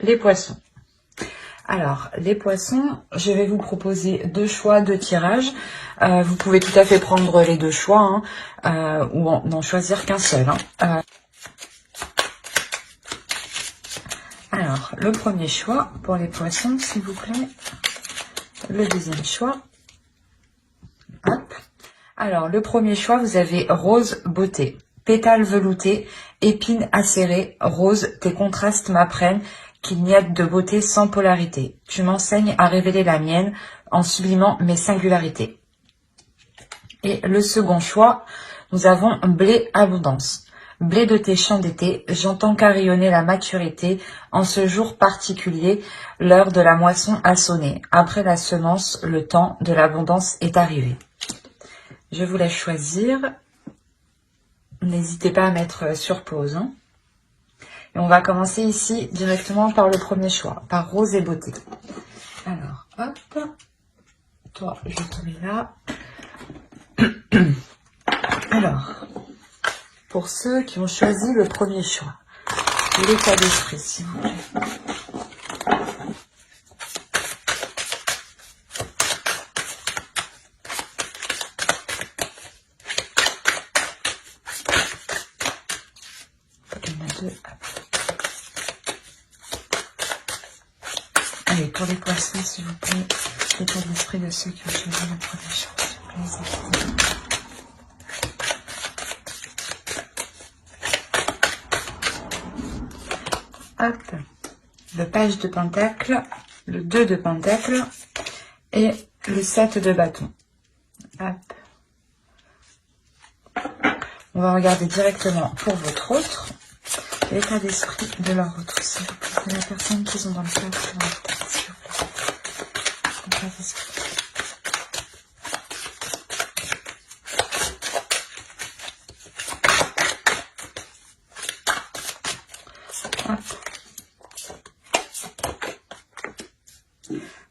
Les poissons. Alors, les poissons, je vais vous proposer deux choix de tirage. Vous pouvez tout à fait prendre les deux choix ou n'en choisir qu'un seul. Alors, le premier choix pour les poissons, s'il vous plaît. Le deuxième choix. Hop. Alors, le premier choix, vous avez rose beauté. Pétales veloutés, épines acérées, rose, tes contrastes m'apprennent qu'il n'y a de beauté sans polarité. Tu m'enseignes à révéler la mienne en sublimant mes singularités. Et le second choix, nous avons blé abondance. Blé de tes champs d'été, j'entends carillonner la maturité. En ce jour particulier, l'heure de la moisson a sonné. Après la semence, le temps de l'abondance est arrivé. Je vous laisse choisir. N'hésitez pas à mettre sur pause. Et on va commencer ici directement par le premier choix, par rose et beauté. Alors, hop. Toi, je te mets là. Alors, pour ceux qui ont choisi le premier choix, l'état d'esprit, s'il vous plaît. Il y en a deux. Allez, pour les poissons, s'il vous plaît, l'état d'esprit de ceux qui ont choisi le premier choix, s'il vous plaît. Hop, le page de pentacle, le 2 de pentacle et le 7 de bâton. Hop. On va regarder directement pour votre autre, l'état d'esprit de leur autre, s'il vous plaît. C'est la personne qu'ils ont dans le cadre de leur tête, s'il vous plaît. L'état d'esprit. Hop.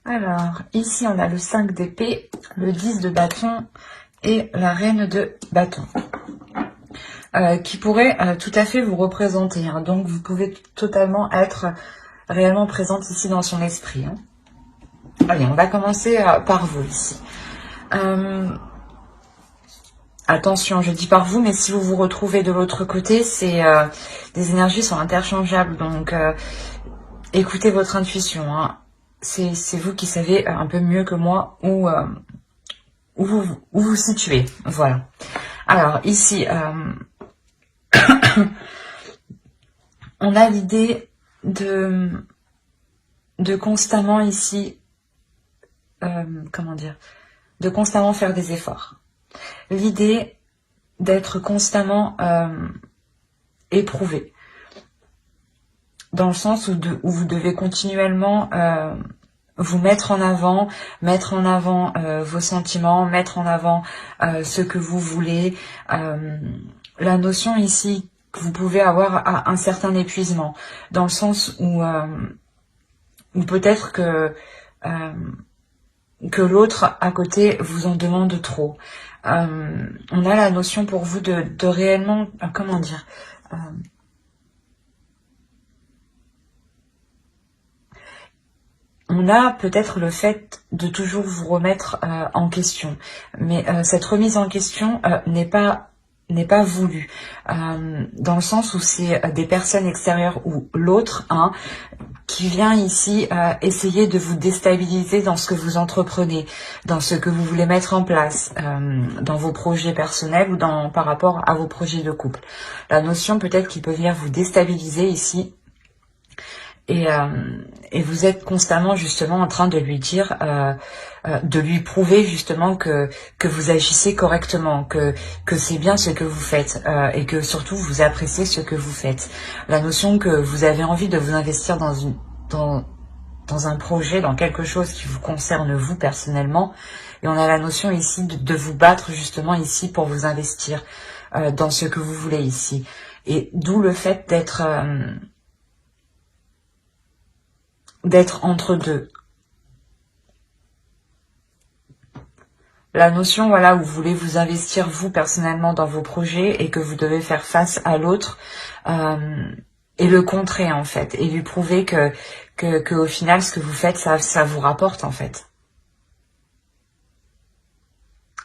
Alors, ici, on a le 5 d'épée, le 10 de bâton et la reine de bâton. Qui pourrait tout à fait vous représenter. Donc, vous pouvez totalement être réellement présente ici dans son esprit. Allez, on va commencer par vous ici. Attention, je dis par vous, mais si vous vous retrouvez de l'autre côté, les énergies sont interchangeables. Donc, écoutez votre intuition. C'est vous qui savez un peu mieux que moi où vous situez. Voilà. Alors, ici, on a l'idée de constamment ici, comment dire, de constamment faire des efforts. L'idée d'être constamment éprouvé. Dans le sens où vous devez continuellement vous mettre en avant vos sentiments, mettre en avant ce que vous voulez. La notion ici que vous pouvez avoir un certain épuisement, dans le sens où peut-être que l'autre à côté vous en demande trop. On a la notion pour vous de réellement, comment dire, on a peut-être le fait de toujours vous remettre en question, mais cette remise en question n'est pas voulue, dans le sens où c'est des personnes extérieures ou l'autre qui vient ici essayer de vous déstabiliser dans ce que vous entreprenez, dans ce que vous voulez mettre en place, dans vos projets personnels ou par rapport à vos projets de couple. La notion peut-être qu'il peut venir vous déstabiliser ici. Et vous êtes constamment justement en train de lui dire, de lui prouver justement que vous agissez correctement, que c'est bien ce que vous faites et que surtout vous appréciez ce que vous faites. La notion que vous avez envie de vous investir dans un projet, dans quelque chose qui vous concerne vous personnellement. Et on a la notion ici de vous battre justement ici pour vous investir dans ce que vous voulez ici. Et d'où le fait d'être entre deux. La notion, voilà, où vous voulez vous investir vous personnellement dans vos projets et que vous devez faire face à l'autre, et le contrer en fait, et lui prouver que au final ce que vous faites ça vous rapporte en fait.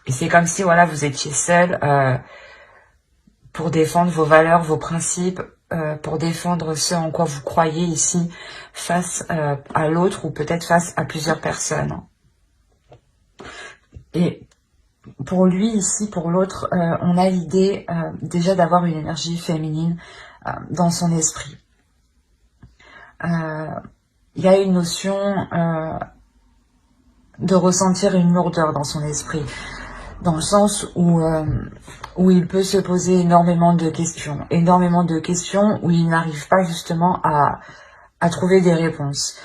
Et c'est comme si voilà vous étiez seul pour défendre vos valeurs, vos principes, pour défendre ce en quoi vous croyez ici face à l'autre ou peut-être face à plusieurs personnes. Et pour lui ici, pour l'autre, on a l'idée déjà d'avoir une énergie féminine dans son esprit. Il y a une notion de ressentir une lourdeur dans son esprit, dans le sens où il peut se poser énormément de questions où il n'arrive pas justement à trouver des réponses.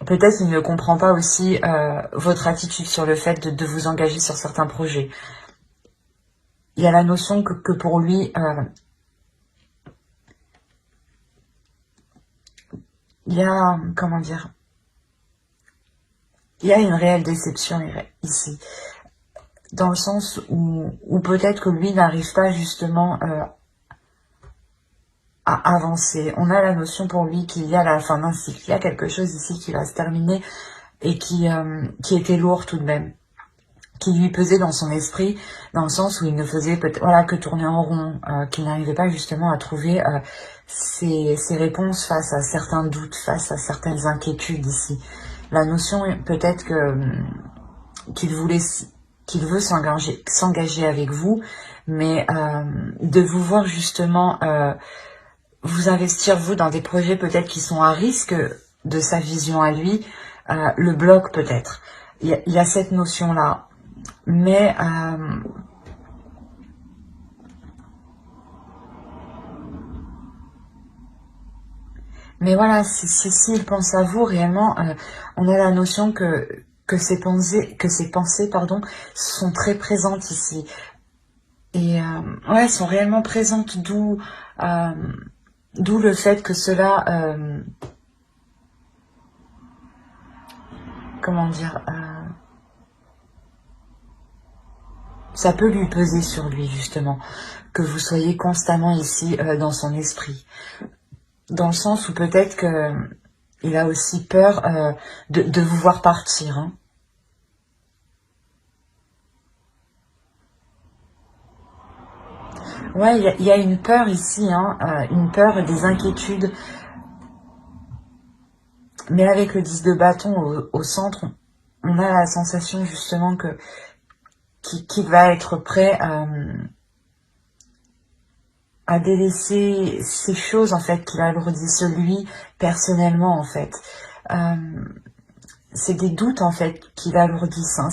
Peut-être qu'il ne comprend pas aussi votre attitude sur le fait de vous engager sur certains projets. Il y a la notion que pour lui, il y a, comment dire, il y a une réelle déception ici. Dans le sens où peut-être que lui n'arrive pas justement à avancer. On a la notion pour lui qu'il y a la fin d'un cycle. Il y a quelque chose ici qui va se terminer et qui était lourd tout de même, qui lui pesait dans son esprit, dans le sens où il ne faisait voilà, que tourner en rond, qu'il n'arrivait pas justement à trouver ses réponses face à certains doutes, face à certaines inquiétudes ici. La notion peut-être qu'il veut s'engager avec vous, mais de vous voir justement vous investir vous dans des projets peut-être qui sont à risque de sa vision à lui, le bloque peut-être. Il y a cette notion-là. Mais voilà, s'il pense à vous réellement, on a la notion que ces pensées pardon, sont très présentes ici. Et ouais, sont réellement présentes, d'où le fait que cela, comment dire, ça peut lui peser sur lui justement, que vous soyez constamment ici dans son esprit. Dans le sens où peut-être qu'il a aussi peur de vous voir partir. Hein. Ouais, il y a une peur ici, hein, une peur des inquiétudes. Mais avec le 10 de bâton au centre, on a la sensation justement qu'il va être prêt à délaisser ces choses en fait qui l'alourdissent lui personnellement en fait. C'est des doutes en fait qui l'alourdissent. Hein.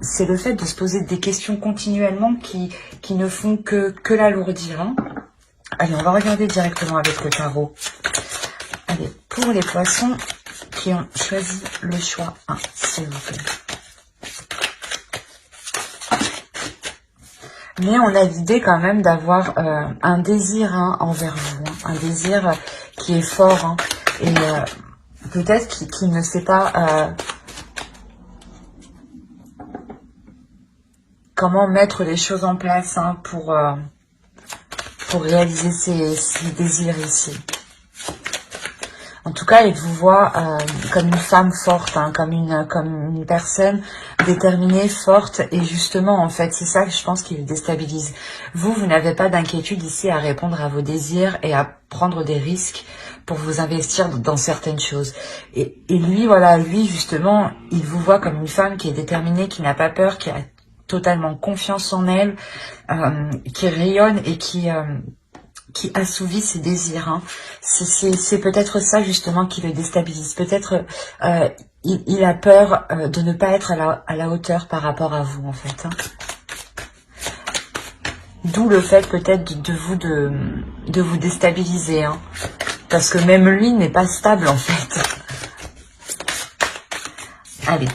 C'est le fait de se poser des questions continuellement qui ne font que l'alourdir. Hein. Allez, on va regarder directement avec le tarot. Allez, pour les poissons qui ont choisi le choix 1, s'il vous plaît. Mais on a l'idée quand même d'avoir un désir envers vous, hein, un désir qui est fort, hein, et peut-être qu'il ne sait pas comment mettre les choses en place hein, pour réaliser ses désirs ici. En tout cas, il vous voit comme une femme forte, hein, comme une personne déterminée, forte. Et justement, en fait, c'est ça que je pense qui le déstabilise. Vous n'avez pas d'inquiétude ici à répondre à vos désirs et à prendre des risques pour vous investir dans certaines choses. Et lui, voilà, lui, justement, il vous voit comme une femme qui est déterminée, qui n'a pas peur, qui a totalement confiance en elle, qui rayonne et qui assouvit ses désirs. Hein. C'est peut-être ça justement qui le déstabilise. Peut-être il a peur de ne pas être à la hauteur par rapport à vous en fait. Hein. D'où le fait peut-être de vous déstabiliser. Hein. Parce que même lui n'est pas stable en fait. Allez.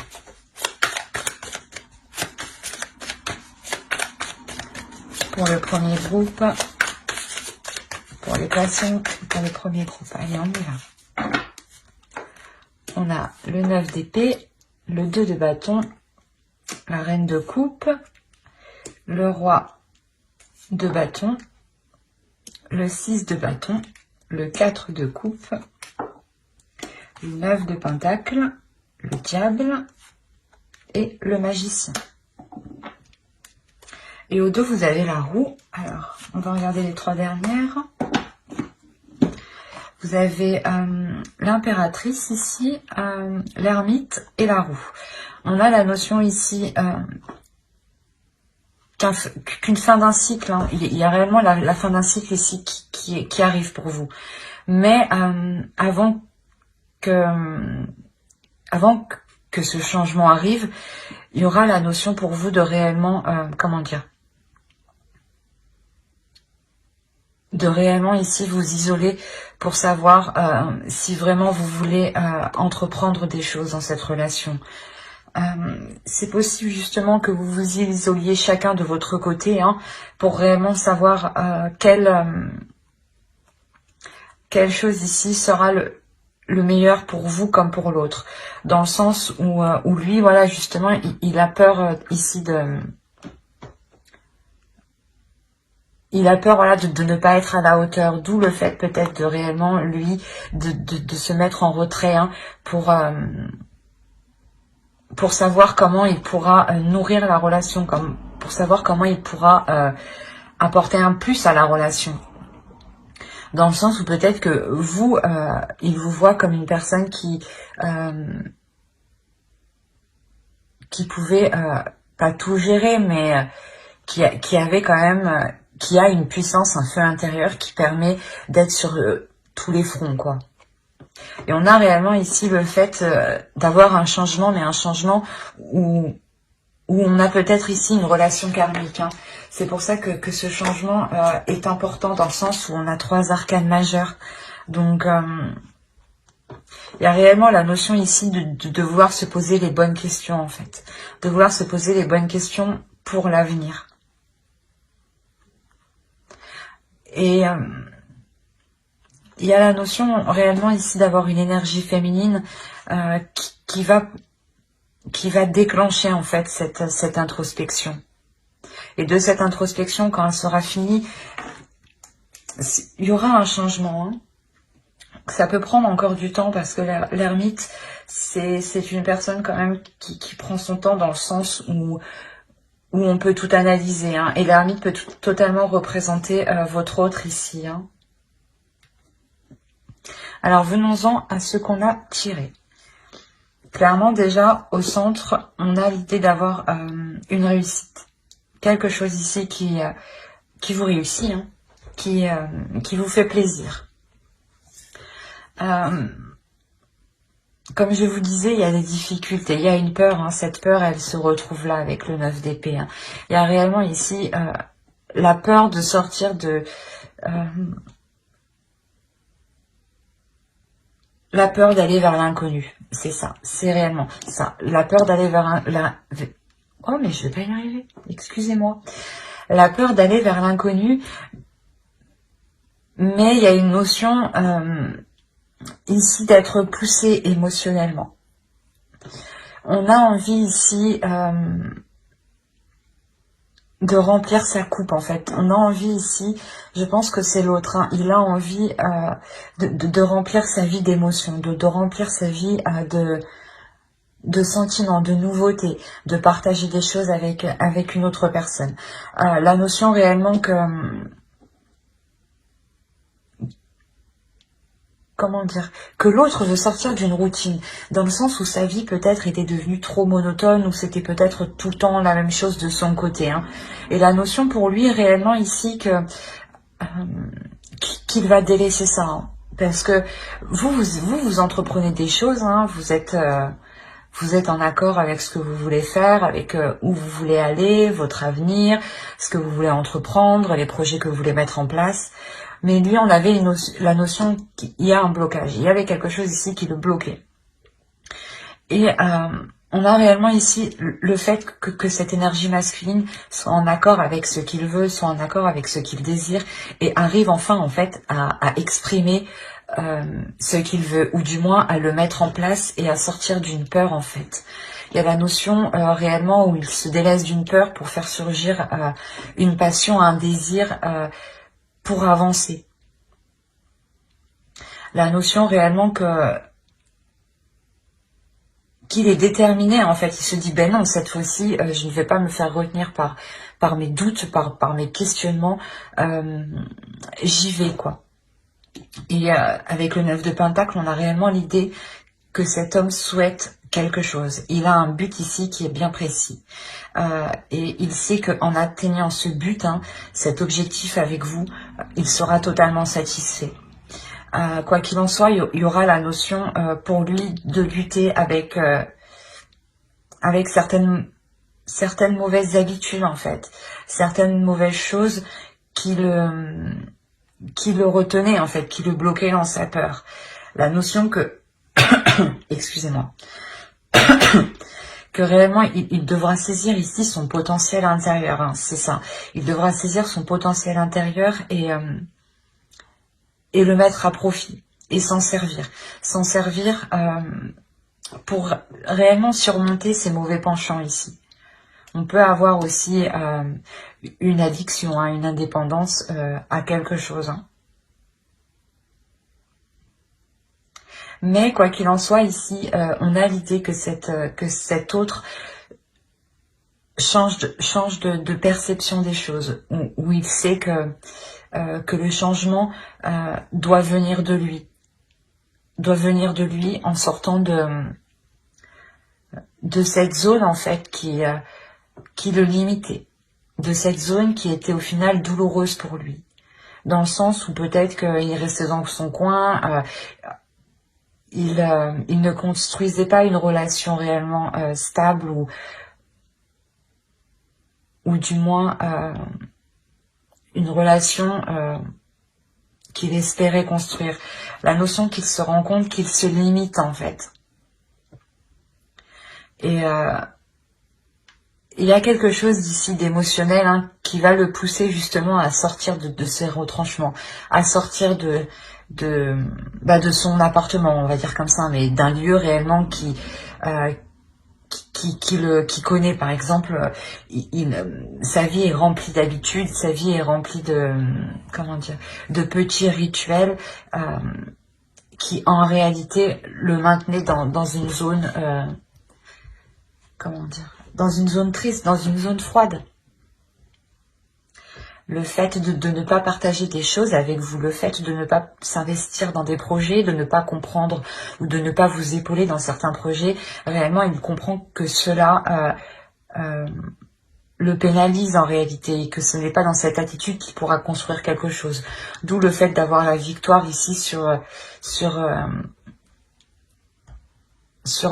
Pour le premier groupe. Pour les poissons, pour le premier groupe. Allez, on y va. On a le 9 d'épée, le 2 de bâton, la reine de coupe, le roi de bâton, le 6 de bâton, le 4 de coupe, le 9 de pentacle, le diable et le magicien. Et au dos, vous avez la roue. Alors, on va regarder les 3 dernières. Vous avez l'impératrice ici, l'ermite et la roue. On a la notion ici qu'une fin d'un cycle. Hein. Il y a réellement la fin d'un cycle ici qui arrive pour vous. Mais avant que ce changement arrive, il y aura la notion pour vous de réellement, comment dire, de réellement ici vous isoler pour savoir si vraiment vous voulez entreprendre des choses dans cette relation. C'est possible justement que vous vous isoliez chacun de votre côté hein, pour réellement savoir quelle chose ici sera le meilleur pour vous comme pour l'autre. Dans le sens où lui, voilà, justement, il a peur ici de... Il a peur voilà, de ne pas être à la hauteur, d'où le fait peut-être de réellement, lui, de se mettre en retrait hein, pour savoir comment il pourra nourrir la relation, pour savoir comment il pourra apporter un plus à la relation. Dans le sens où peut-être que vous, il vous voit comme une personne qui pouvait pas tout gérer, mais qui avait quand même... qui a une puissance, un feu intérieur qui permet d'être sur tous les fronts, quoi. Et on a réellement ici le fait d'avoir un changement, mais un changement où on a peut-être ici une relation karmique. Hein. C'est pour ça que ce changement est important dans le sens où on a 3 arcanes majeures. Donc, il y a réellement la notion ici de vouloir se poser les bonnes questions, en fait. De vouloir se poser les bonnes questions pour l'avenir. Et il y a la notion réellement ici d'avoir une énergie féminine qui va déclencher en fait cette introspection. Et de cette introspection, quand elle sera finie, il y aura un changement. Hein. Ça peut prendre encore du temps parce que l'ermite, c'est une personne quand même qui prend son temps dans le sens où on peut tout analyser. Hein, et l'ermite peut totalement représenter votre autre ici. Hein. Alors, venons-en à ce qu'on a tiré. Clairement, déjà, au centre, on a l'idée d'avoir une réussite. Quelque chose ici qui vous réussit, hein, qui vous fait plaisir. Comme je vous disais, il y a des difficultés, il y a une peur. Hein, cette peur, elle se retrouve là avec le 9 d'épée. Hein. Il y a réellement ici la peur de sortir de... la peur d'aller vers l'inconnu. C'est ça, c'est réellement ça. La peur d'aller vers Oh, mais je vais pas y arriver. Excusez-moi. La peur d'aller vers l'inconnu. Mais il y a une notion ici d'être poussé émotionnellement. On a envie ici de remplir sa coupe, en fait. On a envie ici, je pense que c'est l'autre, hein, il a envie de remplir sa vie d'émotions, de remplir sa vie de sentiments, de nouveautés, de partager des choses avec une autre personne. La notion réellement que... comment dire, que l'autre veut sortir d'une routine, dans le sens où sa vie peut-être était devenue trop monotone, ou c'était peut-être tout le temps la même chose de son côté. Hein. Et la notion pour lui réellement ici qu'il va délaisser ça. Hein. Parce que vous entreprenez des choses, hein, vous êtes en accord avec ce que vous voulez faire, avec où vous voulez aller, votre avenir, ce que vous voulez entreprendre, les projets que vous voulez mettre en place. Mais lui, on avait la notion qu'il y a un blocage. Il y avait quelque chose ici qui le bloquait. Et on a réellement ici le fait que cette énergie masculine soit en accord avec ce qu'il veut, soit en accord avec ce qu'il désire, et arrive enfin, en fait, à exprimer ce qu'il veut, ou du moins à le mettre en place et à sortir d'une peur, en fait. Il y a la notion réellement où il se délaisse d'une peur pour faire surgir une passion, un désir pour avancer. La notion réellement qu'il est déterminé, en fait. Il se dit, ben non, cette fois-ci, je ne vais pas me faire retenir par mes doutes, par mes questionnements. J'y vais, quoi. Et avec le 9 de Pentacle, on a réellement l'idée que cet homme souhaite quelque chose. Il a un but ici qui est bien précis. Et il sait qu'en atteignant ce but, cet objectif avec vous, il sera totalement satisfait. Quoi qu'il en soit, il y aura la notion pour lui de lutter avec certaines mauvaises habitudes, en fait. Certaines mauvaises choses qui le retenaient, en fait, qui le bloquaient dans sa peur. La notion que... Excusez-moi. Que réellement, il devra saisir ici son potentiel intérieur. C'est ça. Il devra saisir son potentiel intérieur et le mettre à profit. Et s'en servir. S'en servir pour réellement surmonter ses mauvais penchants ici. On peut avoir aussi une addiction, une indépendance à quelque chose. Mais quoi qu'il en soit, ici, on a l'idée que cet autre change de perception des choses, où il sait que le changement doit venir de lui. Doit venir de lui en sortant de cette zone, en fait, qui le limitait. De cette zone qui était au final douloureuse pour lui. Dans le sens où peut-être qu'il restait dans son coin, il ne construisait pas une relation réellement stable ou du moins une relation qu'il espérait construire. La notion qu'il se rend compte qu'il se limite, en fait. Et il y a quelque chose d'ici d'émotionnel qui va le pousser justement à sortir de ses retranchements, à sortir de son appartement, on va dire comme ça, mais d'un lieu réellement qui connaît. Par exemple, sa vie est remplie d'habitudes, sa vie est remplie de petits rituels qui en réalité le maintenaient dans une zone dans une zone triste, dans une zone froide. Le fait de ne pas partager des choses avec vous, le fait de ne pas s'investir dans des projets, de ne pas comprendre ou de ne pas vous épauler dans certains projets, réellement il comprend que cela le pénalise en réalité et que ce n'est pas dans cette attitude qu'il pourra construire quelque chose. D'où le fait d'avoir la victoire ici sur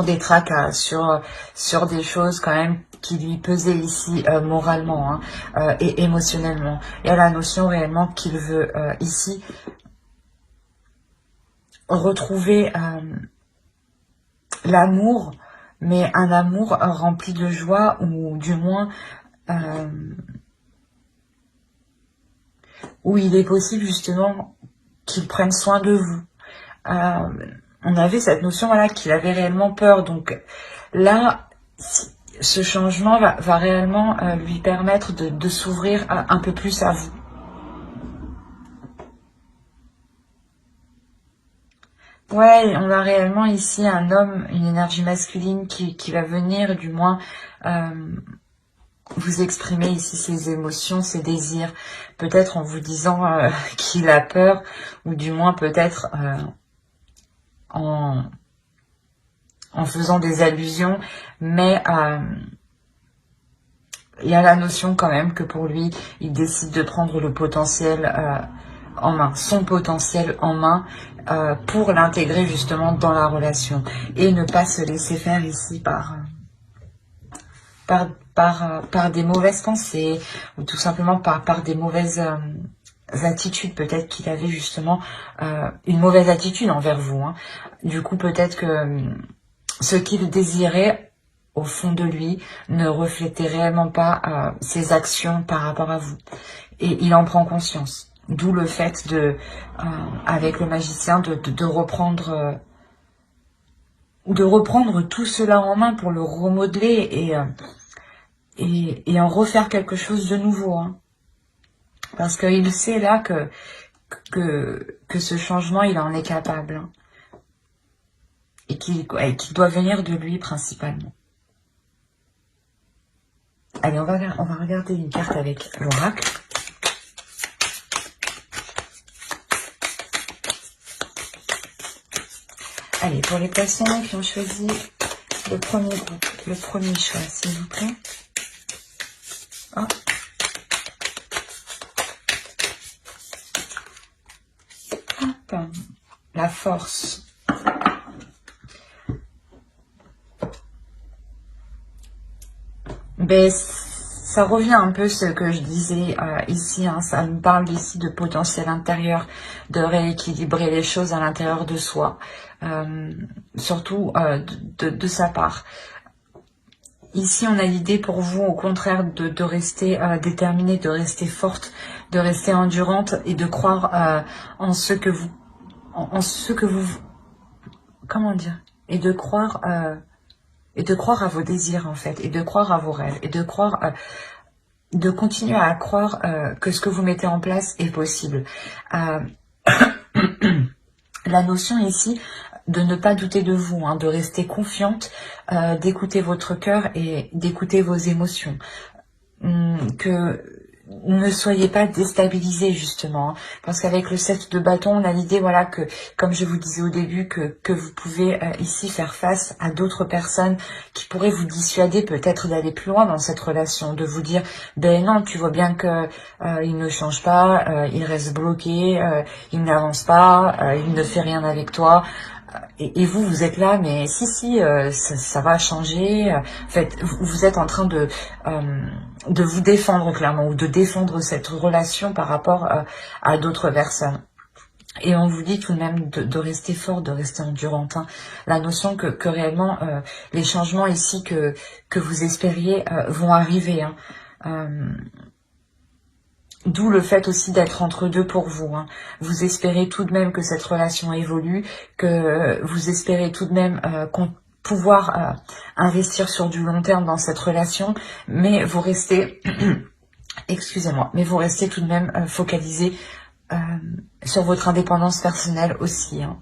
des tracas, sur des choses quand même qui lui pesaient ici moralement et émotionnellement. Il y a la notion réellement qu'il veut ici retrouver l'amour, mais un amour rempli de joie, ou du moins où il est possible justement qu'il prenne soin de vous. On avait cette notion qu'il avait réellement peur. Donc là, ce changement va réellement lui permettre de s'ouvrir un peu plus à vous. Ouais, on a réellement ici un homme, une énergie masculine qui va venir du moins vous exprimer ici ses émotions, ses désirs. Peut-être en vous disant qu'il a peur, ou du moins peut-être en faisant des allusions, mais il y a la notion quand même que pour lui, il décide de prendre le potentiel en main, son potentiel en main, pour l'intégrer justement dans la relation et ne pas se laisser faire ici par des mauvaises pensées, ou tout simplement par des mauvaises attitudes. Peut-être qu'il avait justement une mauvaise attitude envers vous. Du coup, peut-être que ce qu'il désirait au fond de lui ne reflétait réellement pas ses actions par rapport à vous. Et il en prend conscience. D'où le fait avec le magicien, de reprendre tout cela en main pour le remodeler et en refaire quelque chose de nouveau. Parce qu'il sait là que ce changement, il en est capable. Hein, et qu'il doit venir de lui principalement. Allez, on va regarder une carte avec l'oracle. Allez, pour les poissons qui ont choisi le premier groupe, le premier choix, s'il vous plaît. Oh. Hop. La force. Ben, ça revient un peu ce que je disais ici, hein, ça me parle ici de potentiel intérieur, de rééquilibrer les choses à l'intérieur de soi, surtout de sa part. Ici, on a l'idée pour vous, au contraire, de rester déterminée, de rester forte, de rester endurante et de croire en ce que vous, comment dire, et de croire à vos désirs en fait, et de croire à vos rêves, et de croire, de continuer à croire que ce que vous mettez en place est possible. La notion ici de ne pas douter de vous, hein, de rester confiante, d'écouter votre cœur et d'écouter vos émotions. Que ne soyez pas déstabilisés justement, hein, parce qu'avec le 7 de bâton, on a l'idée, voilà, que comme je vous disais au début, que vous pouvez ici faire face à d'autres personnes qui pourraient vous dissuader peut-être d'aller plus loin dans cette relation, de vous dire, ben non, tu vois bien que il ne change pas, il reste bloqué, il n'avance pas, il ne fait rien avec toi. Et vous, vous êtes là, mais si, ça va changer. En fait, vous êtes en train de vous défendre clairement, ou de défendre cette relation par rapport à d'autres personnes. Et on vous dit tout de même de rester fort, de rester endurante. Hein. La notion que réellement, les changements ici que vous espériez vont arriver. Hein. D'où le fait aussi d'être entre deux pour vous. Hein. Vous espérez tout de même que cette relation évolue, que vous espérez tout de même pouvoir investir sur du long terme dans cette relation, mais vous restez, excusez-moi, mais vous restez tout de même focalisé sur votre indépendance personnelle aussi. Hein.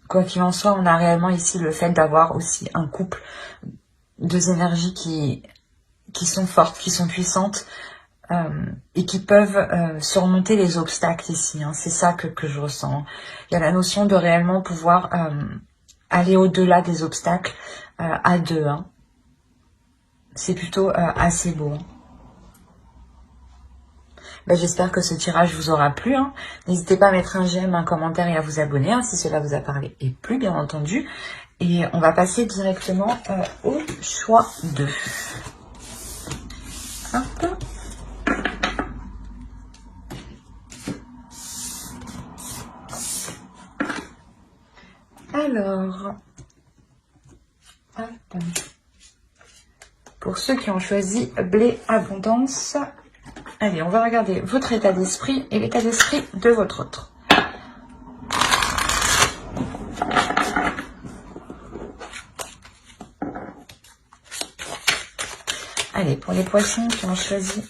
Quoi qu'il en soit, on a réellement ici le fait d'avoir aussi un couple, deux énergies qui sont fortes, qui sont puissantes et qui peuvent surmonter les obstacles ici. Hein. C'est ça que je ressens. Il y a la notion de réellement pouvoir aller au-delà des obstacles à deux. Hein. C'est plutôt assez beau. Hein. Ben, j'espère que ce tirage vous aura plu. Hein. N'hésitez pas à mettre un j'aime, un commentaire et à vous abonner hein, si cela vous a parlé et plu, bien entendu. Et on va passer directement au choix 2. Hop. Alors, hop. Pour ceux qui ont choisi blé abondance, allez, on va regarder votre état d'esprit et l'état d'esprit de votre autre. Allez, pour les poissons qui ont choisi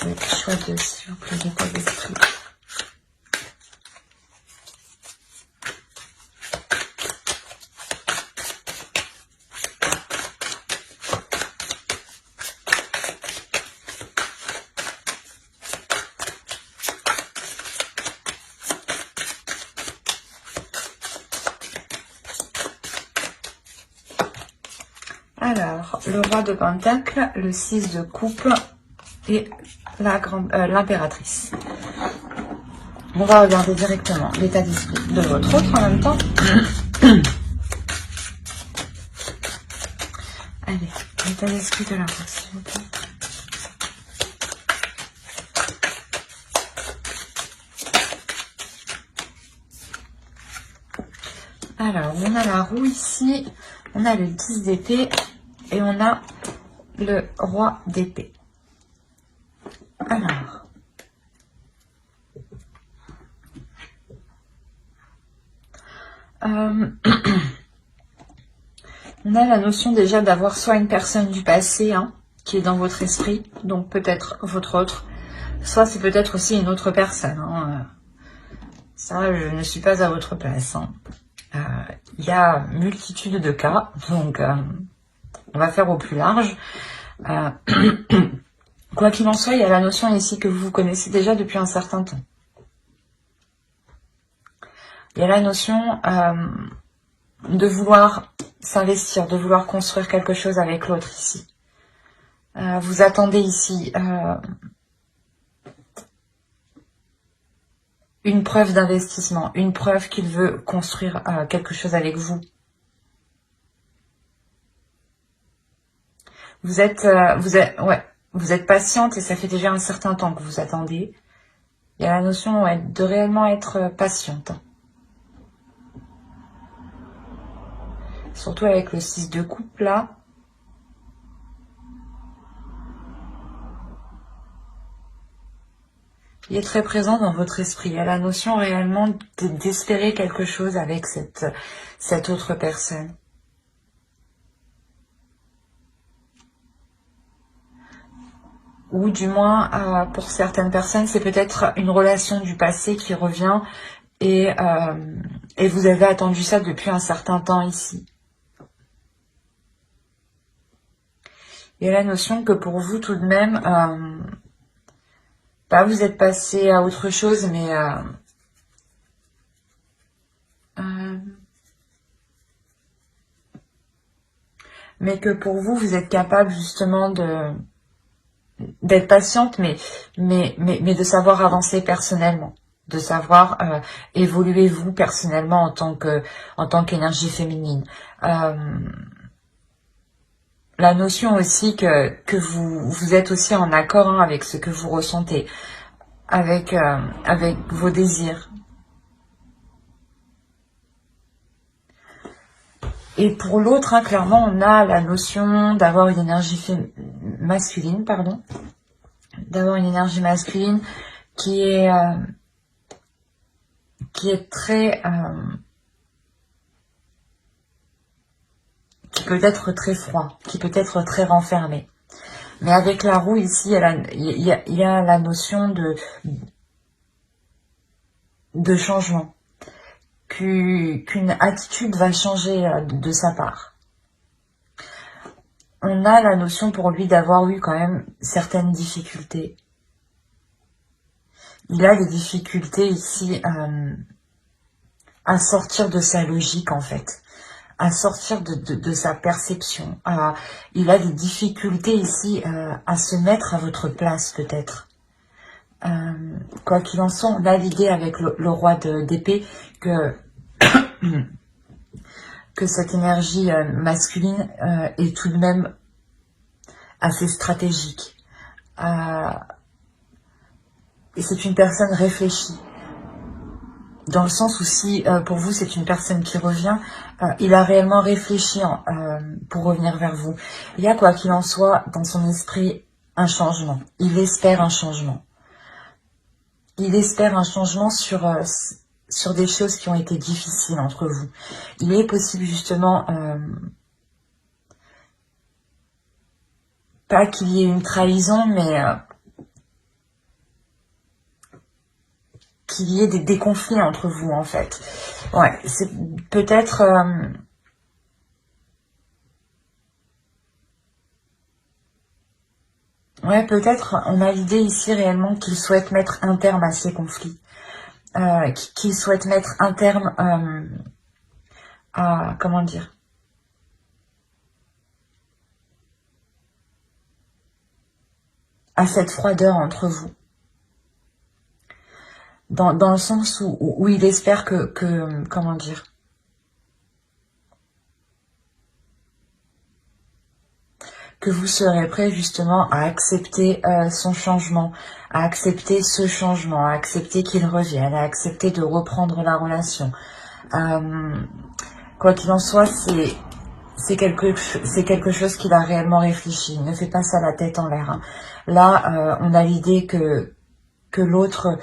le choix 2, s'il vous plaît, l'état d'esprit. Alors, le roi de pentacle, le 6 de coupe et l'impératrice. On va regarder directement l'état d'esprit de votre autre en même temps. Allez, l'état d'esprit de la rose, s'il vous plaît. Alors, on a la roue ici, on a le 10 d'épée et on a le roi d'épée. Alors, on a la notion déjà d'avoir soit une personne du passé hein, qui est dans votre esprit, donc peut-être votre autre, Soit c'est peut-être aussi une autre personne. Hein. Ça, je ne suis pas à votre place. Hein. Il y a multitude de cas, donc on va faire au plus large. Quoi qu'il en soit, il y a la notion ici que vous connaissez déjà depuis un certain temps. Il y a la notion de vouloir s'investir, de vouloir construire quelque chose avec l'autre ici. Vous attendez ici une preuve d'investissement, une preuve qu'il veut construire quelque chose avec vous. Vous êtes patiente et ça fait déjà un certain temps que vous attendez. Il y a la notion de réellement être patiente. Surtout avec le 6 de coupe là. Il est très présent dans votre esprit. Il y a la notion réellement d'espérer quelque chose avec cette autre personne. Ou du moins, pour certaines personnes, c'est peut-être une relation du passé qui revient et vous avez attendu ça depuis un certain temps ici. Il y a la notion que pour vous, tout de même, vous êtes passé à autre chose, mais que pour vous, vous êtes capable justement d'être patiente, mais de savoir avancer personnellement, de savoir évoluer vous personnellement en tant qu'énergie féminine. La notion aussi que vous êtes aussi en accord avec ce que vous ressentez, avec vos désirs. Et pour l'autre, clairement, on a la notion d'avoir une énergie masculine, d'avoir une énergie masculine qui est très, qui peut être très froid, qui peut être très renfermé. Mais avec la roue ici, il y a la notion de changement. Qu'une attitude va changer de sa part. On a la notion pour lui d'avoir eu quand même certaines difficultés. Il a des difficultés ici à sortir de sa logique en fait, à sortir de sa perception. Il a des difficultés ici à se mettre à votre place peut-être. Quoi qu'il en soit, on a l'idée avec le roi d'épée que cette énergie masculine est tout de même assez stratégique. Et c'est une personne réfléchie. Dans le sens où si pour vous c'est une personne qui revient, il a réellement réfléchi pour revenir vers vous. Il y a quoi qu'il en soit dans son esprit un changement. Il espère un changement. Il espère un changement sur des choses qui ont été difficiles entre vous. Il est possible justement, pas qu'il y ait une trahison, mais qu'il y ait des conflits entre vous en fait. Ouais, c'est peut-être... ouais, peut-être on a l'idée ici réellement qu'il souhaite mettre un terme à ces conflits. Qu'il souhaite mettre un terme à... Comment dire ? À cette froideur entre vous. Dans le sens où il espère que comment dire ? Que vous serez prêt justement à accepter son changement, à accepter ce changement, à accepter qu'il revienne, à accepter de reprendre la relation. Quoi qu'il en soit, c'est quelque chose qu'il a réellement réfléchi. Il ne fait pas ça la tête en l'air. Hein. Là, on a l'idée que l'autre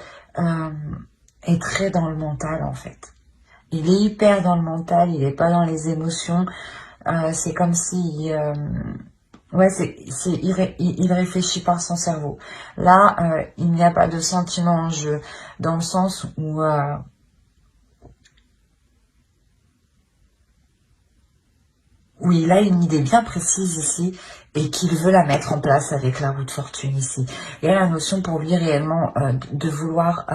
est très dans le mental en fait. Il est hyper dans le mental, il n'est pas dans les émotions. C'est comme si Ouais, il réfléchit par son cerveau. Là, il n'y a pas de sentiment en jeu, dans le sens où oui, il a une idée bien précise ici et qu'il veut la mettre en place avec la roue de fortune ici. Il y a la notion pour lui réellement de vouloir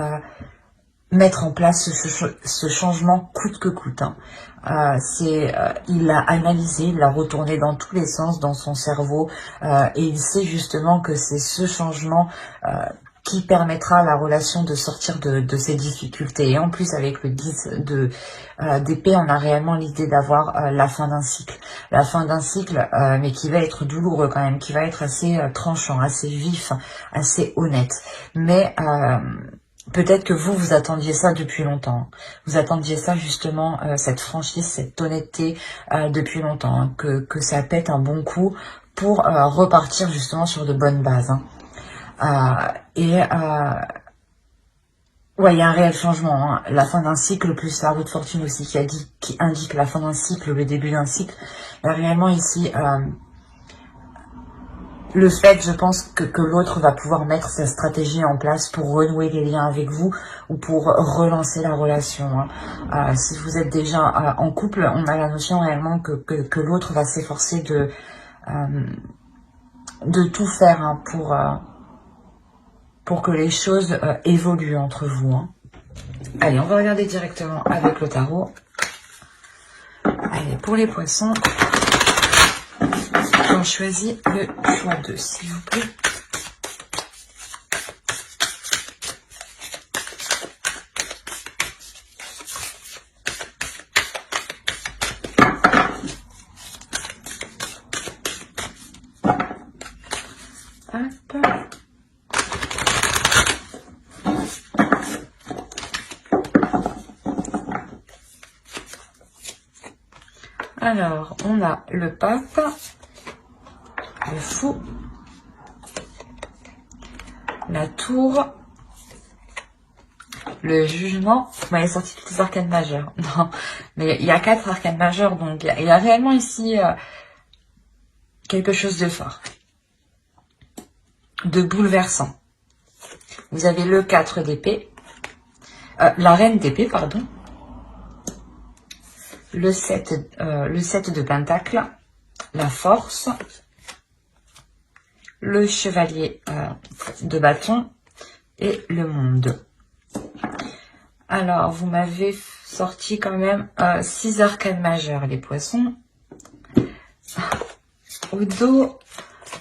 mettre en place ce changement coûte que coûte. Hein. Il l'a analysé, il l'a retourné dans tous les sens dans son cerveau et il sait justement que c'est ce changement qui permettra à la relation de sortir de ses difficultés. Et en plus, avec le 10 d'épée, on a réellement l'idée d'avoir la fin d'un cycle. La fin d'un cycle, mais qui va être douloureux quand même, qui va être assez tranchant, assez vif, assez honnête. Mais peut-être que vous attendiez ça depuis longtemps. Vous attendiez ça justement, cette franchise, cette honnêteté depuis longtemps. Hein, que ça pète un bon coup pour repartir justement sur de bonnes bases. Hein. Ouais, il y a un réel changement. Hein. La fin d'un cycle, plus la roue de fortune aussi qui indique la fin d'un cycle, le début d'un cycle. Il y a réellement ici le fait, je pense, que l'autre va pouvoir mettre sa stratégie en place pour renouer les liens avec vous ou pour relancer la relation. Hein. Si vous êtes déjà en couple, on a la notion réellement que l'autre va s'efforcer de tout faire hein, pour que les choses évoluent entre vous. Hein. Allez, on va regarder directement avec le tarot. Allez, pour les poissons, on choisit le choix 2, s'il vous plaît. Hop. Alors, on a le pape, le fou, la tour, le jugement. Vous m'avez sorti toutes les arcanes majeures. Non, mais il y a 4 arcanes majeures, donc il y a réellement ici quelque chose de fort, de bouleversant. Vous avez le 4 d'épée, la reine d'épée, pardon, le 7 de pentacle, la force, le chevalier de bâton et le monde. Alors, vous m'avez sorti quand même 6 arcanes majeures, les poissons. Au dos,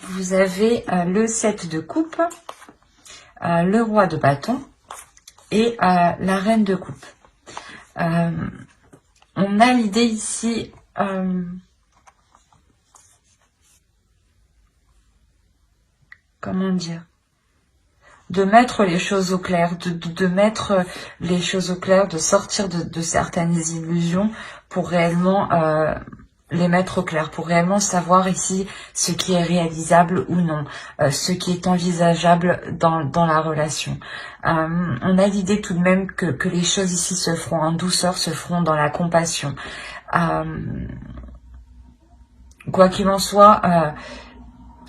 vous avez le 7 de coupe, le roi de bâton et la reine de coupe. On a l'idée ici comment dire, de mettre les choses au clair, de mettre les choses au clair, de sortir de certaines illusions pour réellement les mettre au clair, pour réellement savoir ici ce qui est réalisable ou non, ce qui est envisageable dans la relation. On a l'idée tout de même que les choses ici se feront en douceur, se feront dans la compassion. Quoi qu'il en soit,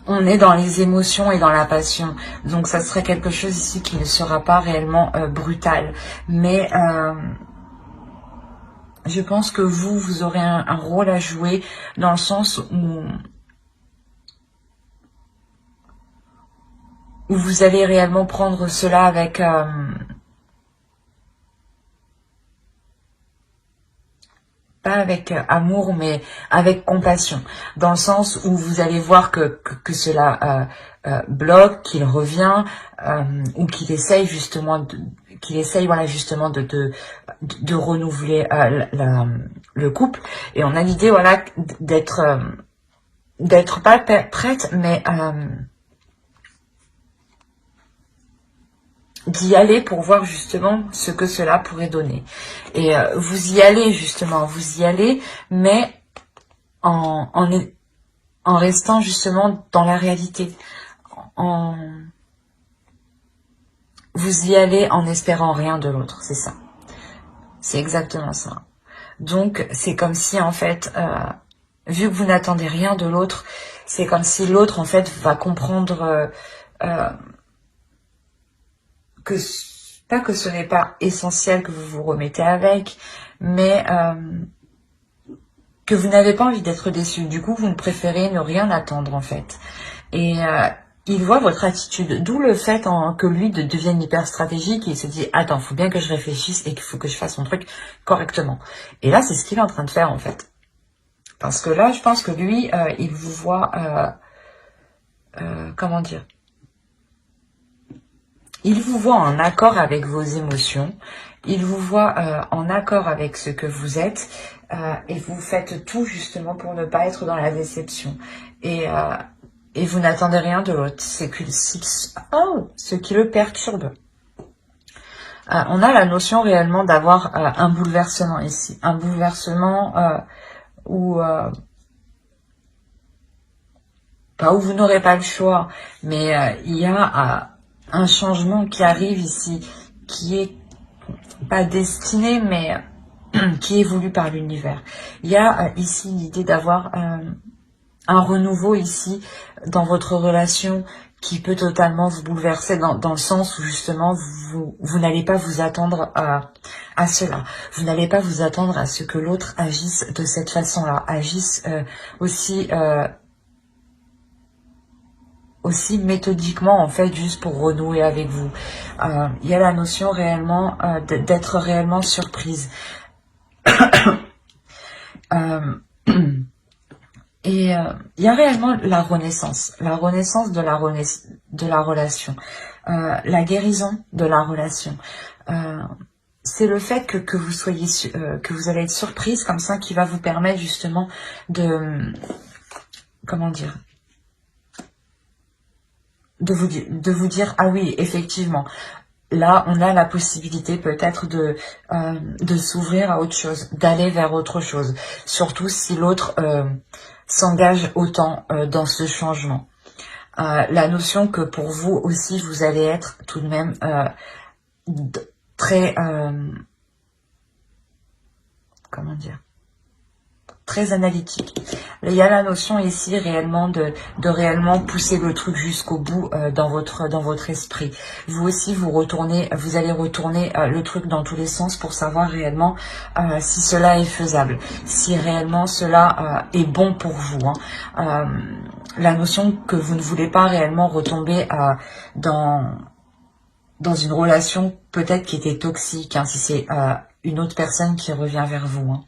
on est dans les émotions et dans la passion. Donc ça serait quelque chose ici qui ne sera pas réellement brutal. Mais je pense que vous aurez un rôle à jouer dans le sens où vous allez réellement prendre cela avec pas avec amour, mais avec compassion, dans le sens où vous allez voir que cela bloque, qu'il revient, ou qu'il essaye justement voilà justement de renouveler le couple. Et on a l'idée voilà d'être pas prête, mais d'y aller pour voir justement ce que cela pourrait donner. Et vous y allez justement, mais en restant justement dans la réalité. Vous y allez en espérant rien de l'autre, c'est ça. C'est exactement ça. Donc c'est comme si en fait, vu que vous n'attendez rien de l'autre, C'est comme si l'autre, en fait, va comprendre que, pas que ce n'est pas essentiel que vous vous remettez avec, mais que vous n'avez pas envie d'être déçu. Du coup, vous préférez ne rien attendre, en fait. Et il voit votre attitude, d'où le fait que lui devienne hyper stratégique et il se dit « Attends, faut bien que je réfléchisse et qu'il faut que je fasse mon truc correctement. » Et là, c'est ce qu'il est en train de faire, en fait. Parce que là, je pense que lui, il vous voit... comment dire? Il vous voit en accord avec vos émotions. Il vous voit en accord avec ce que vous êtes. Et vous faites tout, justement, pour ne pas être dans la déception. Et vous n'attendez rien de l'autre. C'est ce qui le perturbe. On a la notion réellement d'avoir un bouleversement ici. Un bouleversement où... pas où vous n'aurez pas le choix, mais il y a un changement qui arrive ici, qui est pas destiné, mais qui est voulu par l'univers. Il y a ici l'idée d'avoir un renouveau ici dans votre relation qui peut totalement vous bouleverser dans le sens où justement vous n'allez pas vous attendre à cela. Vous n'allez pas vous attendre à ce que l'autre agisse de cette façon-là, agisse aussi méthodiquement en fait, juste pour renouer avec vous. Il y a la notion réellement d'être réellement surprise. Et il y a réellement la renaissance de la relation, la guérison de la relation. C'est le fait que vous soyez que vous allez être surprise comme ça qui va vous permettre justement de comment dire, de vous dire ah oui effectivement. Là, on a la possibilité peut-être de s'ouvrir à autre chose, d'aller vers autre chose. Surtout si l'autre s'engage autant dans ce changement. La notion que pour vous aussi, vous allez être tout de même très... comment dire, très analytique. Il y a la notion ici réellement de réellement pousser le truc jusqu'au bout dans votre esprit. Vous aussi vous allez retourner le truc dans tous les sens pour savoir réellement si cela est faisable, si réellement cela est bon pour vous. La notion que vous ne voulez pas réellement retomber dans une relation peut-être qui était toxique, si c'est une autre personne qui revient vers vous.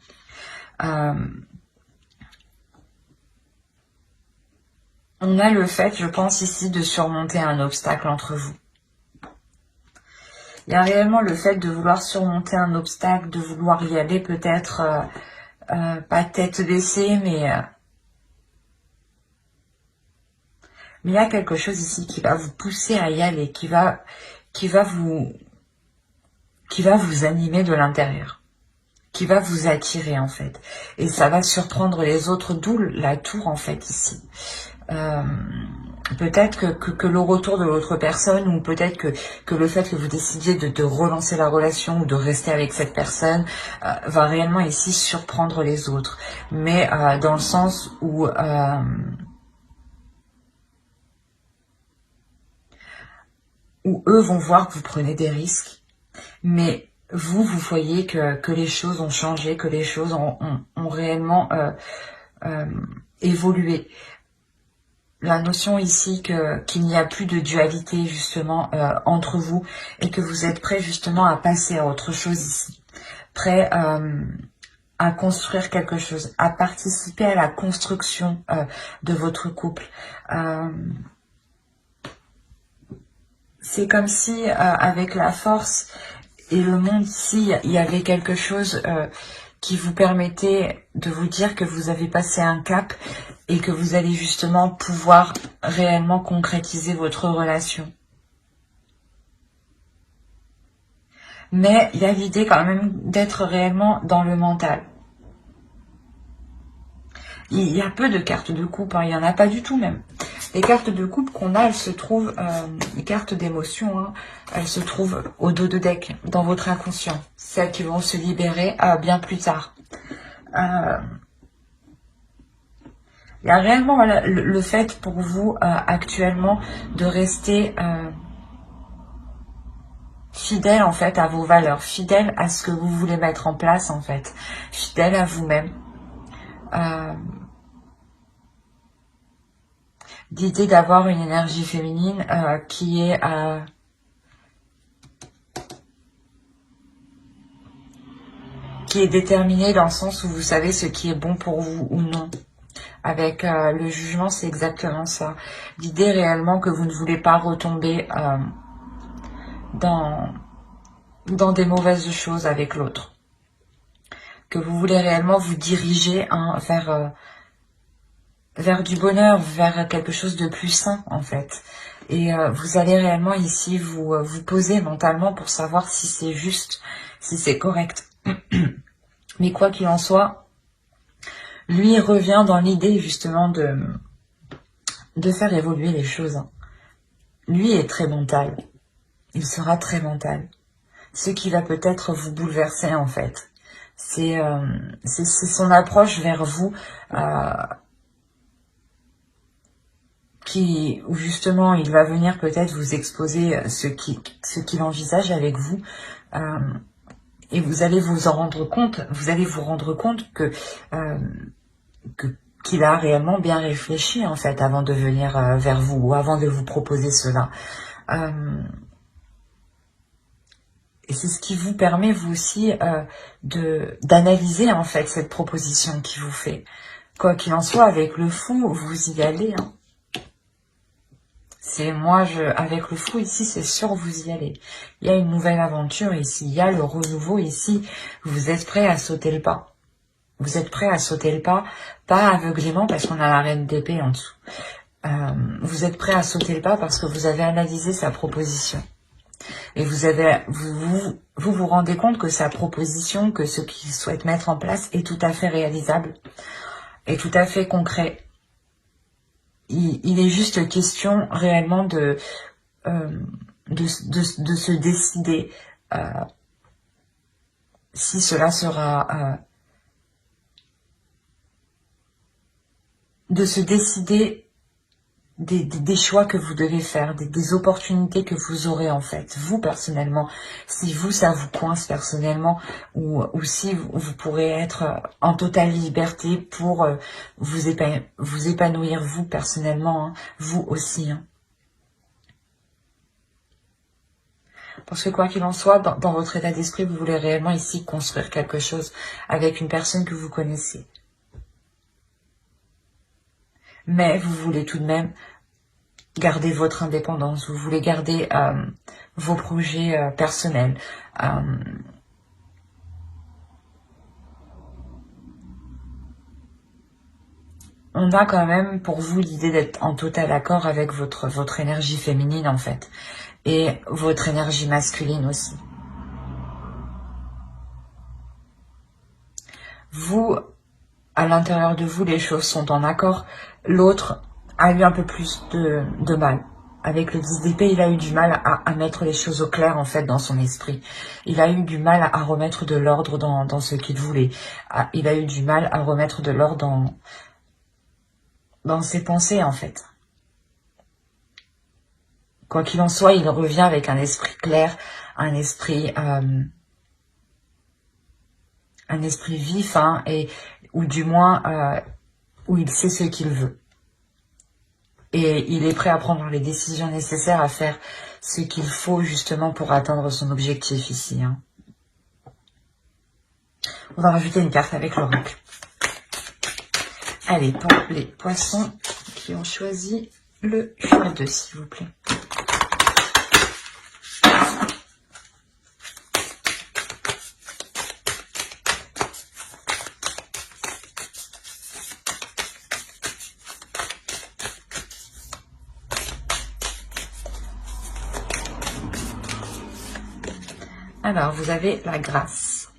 On a le fait, je pense ici, de surmonter un obstacle entre vous. Il y a réellement le fait de vouloir surmonter un obstacle, de vouloir y aller peut-être, pas tête baissée, mais il y a quelque chose ici qui va vous pousser à y aller, qui va vous animer de l'intérieur, qui va vous attirer en fait. Et ça va surprendre les autres, d'où la tour en fait ici. Peut-être que le retour de l'autre personne ou peut-être que le fait que vous décidiez de relancer la relation ou de rester avec cette personne va réellement ici surprendre les autres. Mais dans le sens où eux vont voir que vous prenez des risques, mais vous voyez que les choses ont changé, que les choses ont réellement évolué. La notion ici qu'il n'y a plus de dualité justement entre vous et que vous êtes prêt justement à passer à autre chose ici. Prêt à construire quelque chose, à participer à la construction de votre couple. C'est comme si avec la force et le monde ici, il y avait quelque chose qui vous permettait de vous dire que vous avez passé un cap et que vous allez justement pouvoir réellement concrétiser votre relation. Mais il y a l'idée quand même d'être réellement dans le mental. Il y a peu de cartes de coupe, il n'y en a pas du tout même. Les cartes de coupe qu'on a, elles se trouvent, les cartes d'émotion, elles se trouvent au dos de deck, dans votre inconscient. Celles qui vont se libérer bien plus tard. Il y a réellement voilà, le fait pour vous actuellement de rester fidèle en fait à vos valeurs, fidèle à ce que vous voulez mettre en place en fait, fidèle à vous-même. L'idée d'avoir une énergie féminine qui est déterminée dans le sens où vous savez ce qui est bon pour vous ou non. Avec le jugement, c'est exactement ça. L'idée réellement que vous ne voulez pas retomber dans des mauvaises choses avec l'autre. Que vous voulez réellement vous diriger vers du bonheur, vers quelque chose de plus sain en fait. Et vous allez réellement ici vous poser mentalement pour savoir si c'est juste, si c'est correct. Mais quoi qu'il en soit, lui revient dans l'idée justement de faire évoluer les choses. Lui est très mental. Il sera très mental. Ce qui va peut-être vous bouleverser en fait. C'est son approche vers vous où justement il va venir peut-être vous exposer ce qu'il envisage avec vous. Et vous allez vous en rendre compte, vous allez vous rendre compte qu'il a réellement bien réfléchi en fait avant de venir vers vous ou avant de vous proposer cela. Et c'est ce qui vous permet vous aussi d'analyser en fait cette proposition qu'il vous fait. Quoi qu'il en soit, avec le fou, vous y allez. Hein. C'est avec le fou ici, c'est sûr, vous y allez. Il y a une nouvelle aventure ici, il y a le renouveau ici. Vous êtes prêt à sauter le pas. Vous êtes prêt à sauter le pas, pas aveuglément parce qu'on a la reine d'épée en dessous. Vous êtes prêt à sauter le pas parce que vous avez analysé sa proposition. Et vous rendez compte que sa proposition, que ce qu'il souhaite mettre en place est tout à fait réalisable, est tout à fait concret. Il est juste question réellement de se décider si cela sera... de se décider des choix que vous devez faire, des opportunités que vous aurez en fait, vous personnellement, si vous ça vous coince personnellement ou si vous pourrez être en totale liberté pour vous épanouir vous personnellement, hein, vous aussi. Hein. Parce que quoi qu'il en soit, dans votre état d'esprit, vous voulez réellement ici construire quelque chose avec une personne que vous connaissez. Mais vous voulez tout de même garder votre indépendance, vous voulez garder vos projets personnels. On a quand même pour vous l'idée d'être en total accord avec votre énergie féminine en fait. Et votre énergie masculine aussi. Vous, à l'intérieur de vous, les choses sont en accord. L'autre a eu un peu plus de mal. Avec le 10 d'épée, il a eu du mal à mettre les choses au clair, en fait, dans son esprit. Il a eu du mal à remettre de l'ordre dans ce qu'il voulait. Il a eu du mal à remettre de l'ordre dans ses pensées, en fait. Quoi qu'il en soit, il revient avec un esprit clair, un esprit vif, hein, ou du moins où il sait ce qu'il veut. Et il est prêt à prendre les décisions nécessaires, à faire ce qu'il faut justement pour atteindre son objectif ici. Hein. On va rajouter une carte avec l'oracle. Allez, pour les poissons qui ont choisi le choix 2, s'il vous plaît. Alors, vous avez la grâce.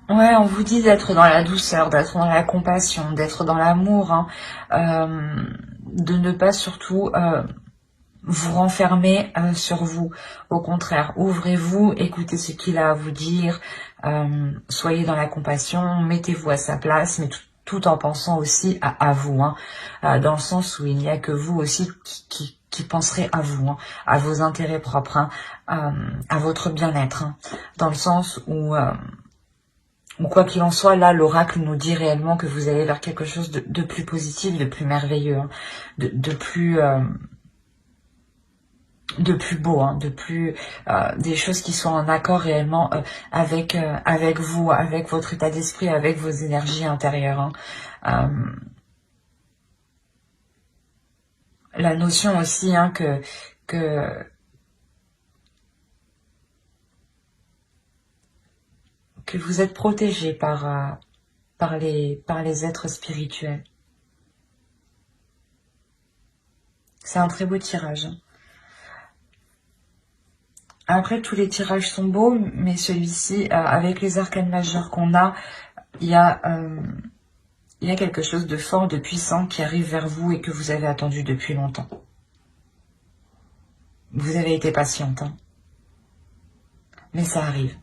Ouais, on vous dit d'être dans la douceur, d'être dans la compassion, d'être dans l'amour, hein, de ne pas surtout vous renfermer sur vous. Au contraire, ouvrez-vous, écoutez ce qu'il a à vous dire, soyez dans la compassion, mettez-vous à sa place, mais tout en pensant aussi à vous, hein, dans le sens où il n'y a que vous aussi qui penserez à vous, hein, à vos intérêts propres, hein, à votre bien-être, hein, dans le sens où quoi qu'il en soit, là, l'oracle nous dit réellement que vous allez vers quelque chose de plus positif, de plus merveilleux, hein, de plus beau, hein, des choses qui sont en accord réellement avec vous, avec votre état d'esprit, avec vos énergies intérieures, hein. La notion aussi, hein, que vous êtes protégé par les êtres spirituels. C'est un très beau tirage, hein. Après, tous les tirages sont beaux, mais celui-ci, avec les arcanes majeures qu'on a, il y a quelque chose de fort, de puissant qui arrive vers vous et que vous avez attendu depuis longtemps. Vous avez été patiente, hein, mais ça arrive.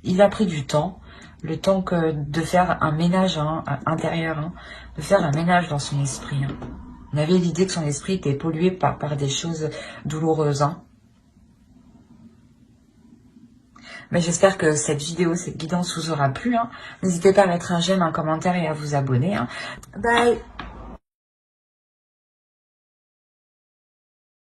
Il a pris du temps, le temps de faire un ménage, hein, intérieur, hein, de faire un ménage dans son esprit, hein. On avait l'idée que son esprit était pollué par des choses douloureuses, hein. Mais j'espère que cette vidéo, cette guidance vous aura plu, hein. N'hésitez pas à mettre un j'aime, un commentaire et à vous abonner, hein. Bye.